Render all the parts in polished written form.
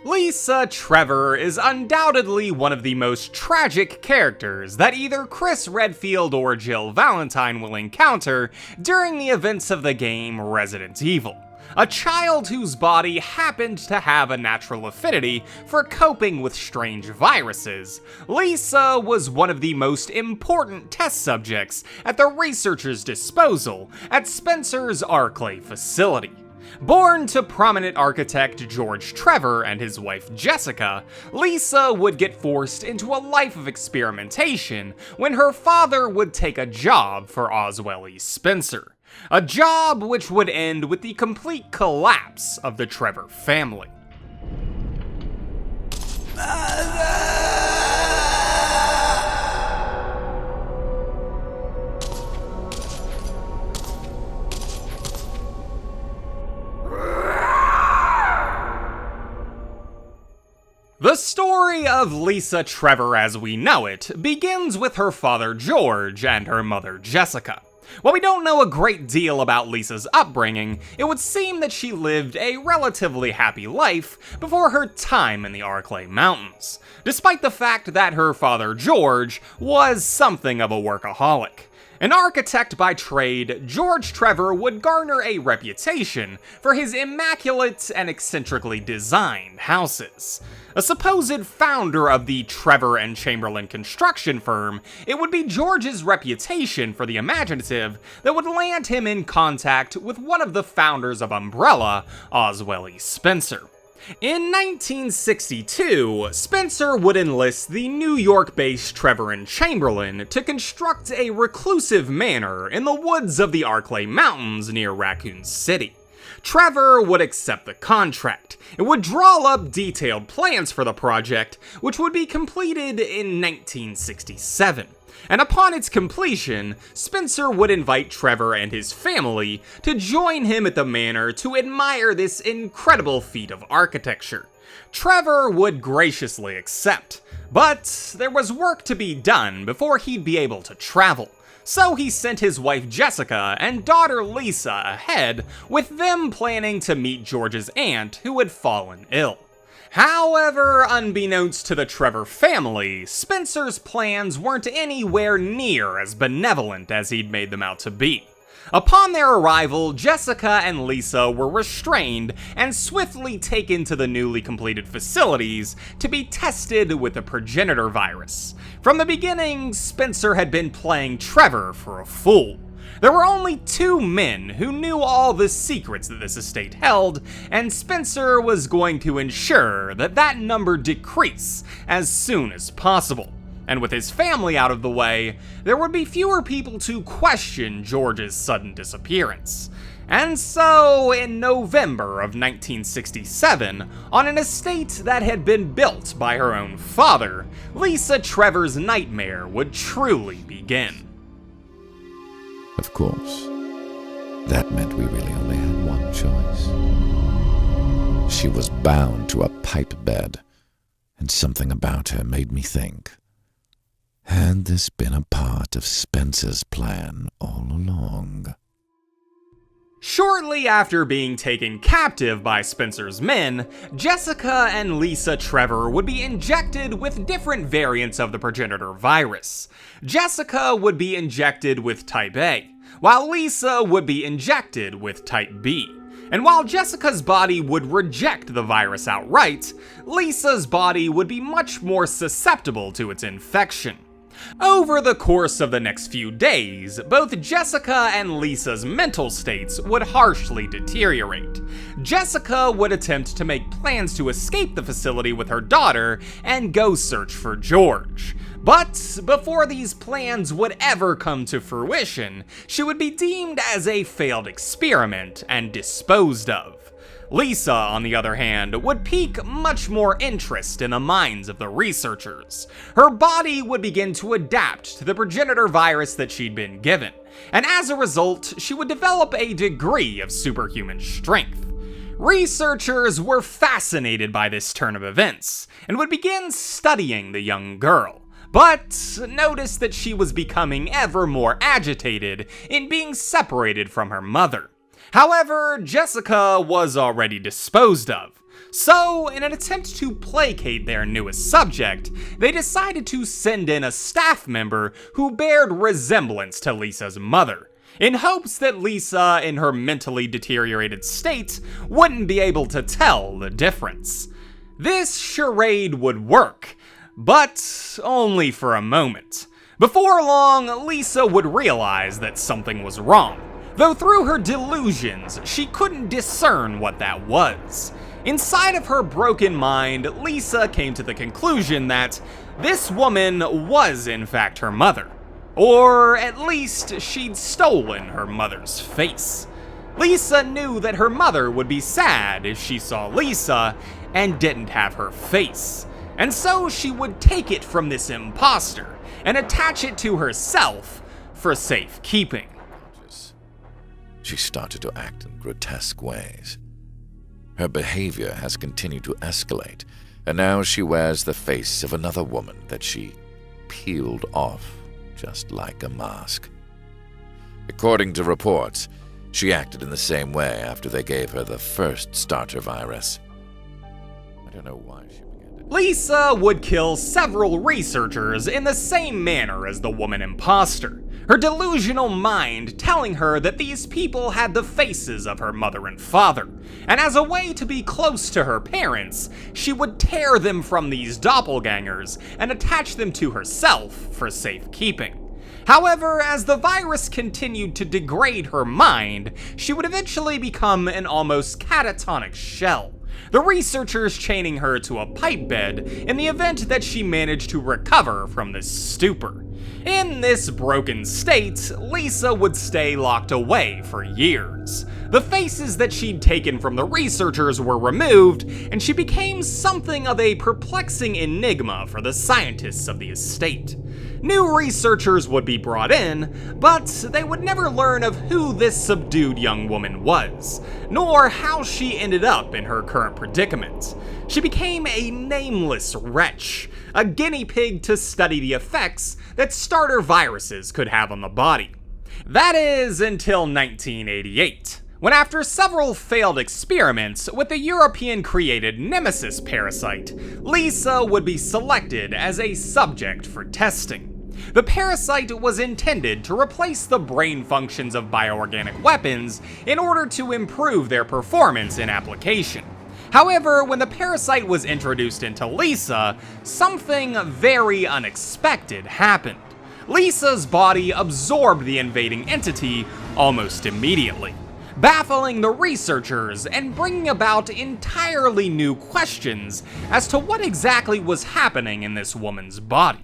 Lisa Trevor is undoubtedly one of the most tragic characters that either Chris Redfield or Jill Valentine will encounter during the events of the game Resident Evil. A child whose body happened to have a natural affinity for coping with strange viruses, Lisa was one of the most important test subjects at the researchers' disposal at Spencer's Arklay facility. Born to prominent architect George Trevor and his wife Jessica, Lisa would get forced into a life of experimentation when her father would take a job for Oswell E. Spencer. A job which would end with the complete collapse of the Trevor family. The story of Lisa Trevor as we know it begins with her father George and her mother Jessica. While we don't know a great deal about Lisa's upbringing, it would seem that she lived a relatively happy life before her time in the Arklay Mountains, despite the fact that her father George was something of a workaholic. An architect by trade, George Trevor would garner a reputation for his immaculate and eccentrically designed houses. A supposed founder of the Trevor and Chamberlain construction firm, it would be George's reputation for the imaginative that would land him in contact with one of the founders of Umbrella, Oswell E. Spencer. In 1962, Spencer would enlist the New York-based Trevor and Chamberlain to construct a reclusive manor in the woods of the Arklay Mountains near Raccoon City. Trevor would accept the contract. It would draw up detailed plans for the project, which would be completed in 1967. And upon its completion, Spencer would invite Trevor and his family to join him at the manor to admire this incredible feat of architecture. Trevor would graciously accept, but there was work to be done before he'd be able to travel. So he sent his wife Jessica and daughter Lisa ahead, with them planning to meet George's aunt who had fallen ill. However, unbeknownst to the Trevor family, Spencer's plans weren't anywhere near as benevolent as he'd made them out to be. Upon their arrival, Jessica and Lisa were restrained and swiftly taken to the newly completed facilities to be tested with the progenitor virus. From the beginning, Spencer had been playing Trevor for a fool. There were only 2 men who knew all the secrets that this estate held, and Spencer was going to ensure that that number decrease as soon as possible. And with his family out of the way, there would be fewer people to question George's sudden disappearance. And so, in November of 1967, on an estate that had been built by her own father, Lisa Trevor's nightmare would truly begin. Of course, that meant we really only had one choice. She was bound to a pipe bed, and something about her made me think, had this been a part of Spencer's plan all along? Shortly after being taken captive by Spencer's men, Jessica and Lisa Trevor would be injected with different variants of the progenitor virus. Jessica would be injected with Type A, while Lisa would be injected with Type B. And while Jessica's body would reject the virus outright, Lisa's body would be much more susceptible to its infection. Over the course of the next few days, both Jessica and Lisa's mental states would harshly deteriorate. Jessica would attempt to make plans to escape the facility with her daughter and go search for George. But before these plans would ever come to fruition, she would be deemed as a failed experiment and disposed of. Lisa, on the other hand, would pique much more interest in the minds of the researchers. Her body would begin to adapt to the progenitor virus that she'd been given, and as a result, she would develop a degree of superhuman strength. Researchers were fascinated by this turn of events, and would begin studying the young girl, but noticed that she was becoming ever more agitated in being separated from her mother. However, Jessica was already disposed of. So, in an attempt to placate their newest subject, they decided to send in a staff member who bared resemblance to Lisa's mother, in hopes that Lisa, in her mentally deteriorated state, wouldn't be able to tell the difference. This charade would work, but only for a moment. Before long, Lisa would realize that something was wrong, though through her delusions, she couldn't discern what that was. Inside of her broken mind, Lisa came to the conclusion that this woman was in fact her mother. Or at least she'd stolen her mother's face. Lisa knew that her mother would be sad if she saw Lisa and didn't have her face. And so she would take it from this imposter and attach it to herself for safekeeping. She started to act in grotesque ways. Her behavior has continued to escalate, and now she wears the face of another woman that she peeled off just like a mask. According to reports, she acted in the same way after they gave her the first starter virus. I don't know why she began to... Lisa would kill several researchers in the same manner as the woman imposter, her delusional mind telling her that these people had the faces of her mother and father, and as a way to be close to her parents, she would tear them from these doppelgangers and attach them to herself for safekeeping. However, as the virus continued to degrade her mind, she would eventually become an almost catatonic shell, the researchers chaining her to a pipe bed in the event that she managed to recover from this stupor. In this broken state, Lisa would stay locked away for years. The faces that she'd taken from the researchers were removed, and she became something of a perplexing enigma for the scientists of the estate. New researchers would be brought in, but they would never learn of who this subdued young woman was, nor how she ended up in her current predicament. She became a nameless wretch, a guinea pig to study the effects that starter viruses could have on the body. That is until 1988, when after several failed experiments with the European-created Nemesis parasite, Lisa would be selected as a subject for testing. The parasite was intended to replace the brain functions of bioorganic weapons in order to improve their performance in application. However, when the parasite was introduced into Lisa, something very unexpected happened. Lisa's body absorbed the invading entity almost immediately, baffling the researchers and bringing about entirely new questions as to what exactly was happening in this woman's body.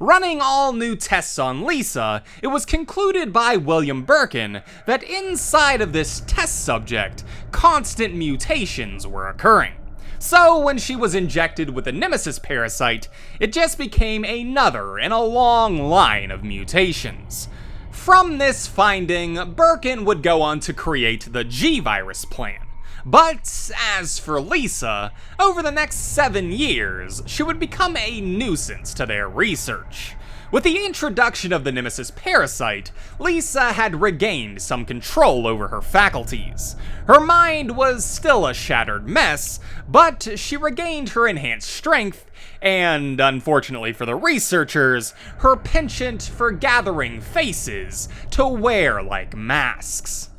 Running all new tests on Lisa, it was concluded by William Birkin that inside of this test subject, constant mutations were occurring. So when she was injected with the Nemesis parasite, it just became another in a long line of mutations. From this finding, Birkin would go on to create the G-Virus plan. But as for Lisa, over the next 7 years, she would become a nuisance to their research. With the introduction of the Nemesis parasite, Lisa had regained some control over her faculties. Her mind was still a shattered mess, but she regained her enhanced strength and, unfortunately for the researchers, her penchant for gathering faces to wear like masks.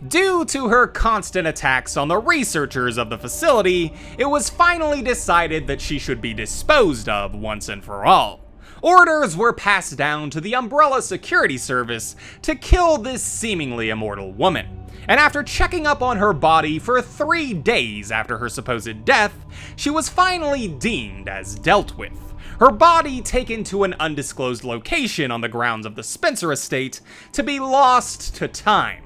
Due to her constant attacks on the researchers of the facility, it was finally decided that she should be disposed of once and for all. Orders were passed down to the Umbrella Security Service to kill this seemingly immortal woman. And after checking up on her body for 3 days after her supposed death, she was finally deemed as dealt with. Her body taken to an undisclosed location on the grounds of the Spencer estate to be lost to time.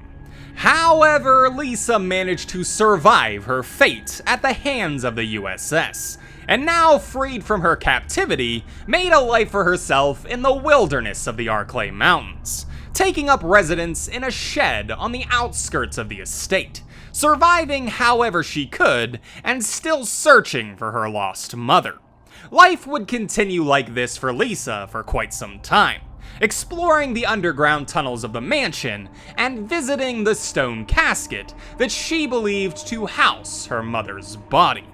However, Lisa managed to survive her fate at the hands of the USS, and now freed from her captivity, made a life for herself in the wilderness of the Arklay Mountains. taking up residence in a shed on the outskirts of the estate, surviving however she could, and still searching for her lost mother. Life would continue like this for Lisa for quite some time, exploring the underground tunnels of the mansion and visiting the stone casket that she believed to house her mother's body.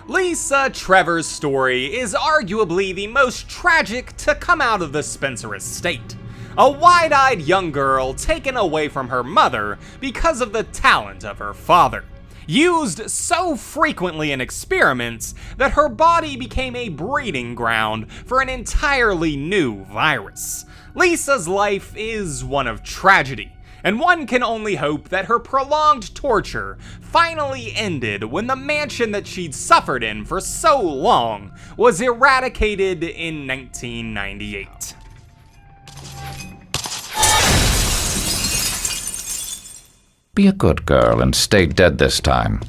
Lisa Trevor's story is arguably the most tragic to come out of the Spencer estate. A wide-eyed young girl taken away from her mother because of the talent of her father, used so frequently in experiments that her body became a breeding ground for an entirely new virus. Lisa's life is one of tragedy, and one can only hope that her prolonged torture finally ended when the mansion that she'd suffered in for so long was eradicated in 1998. Be a good girl and stay dead this time.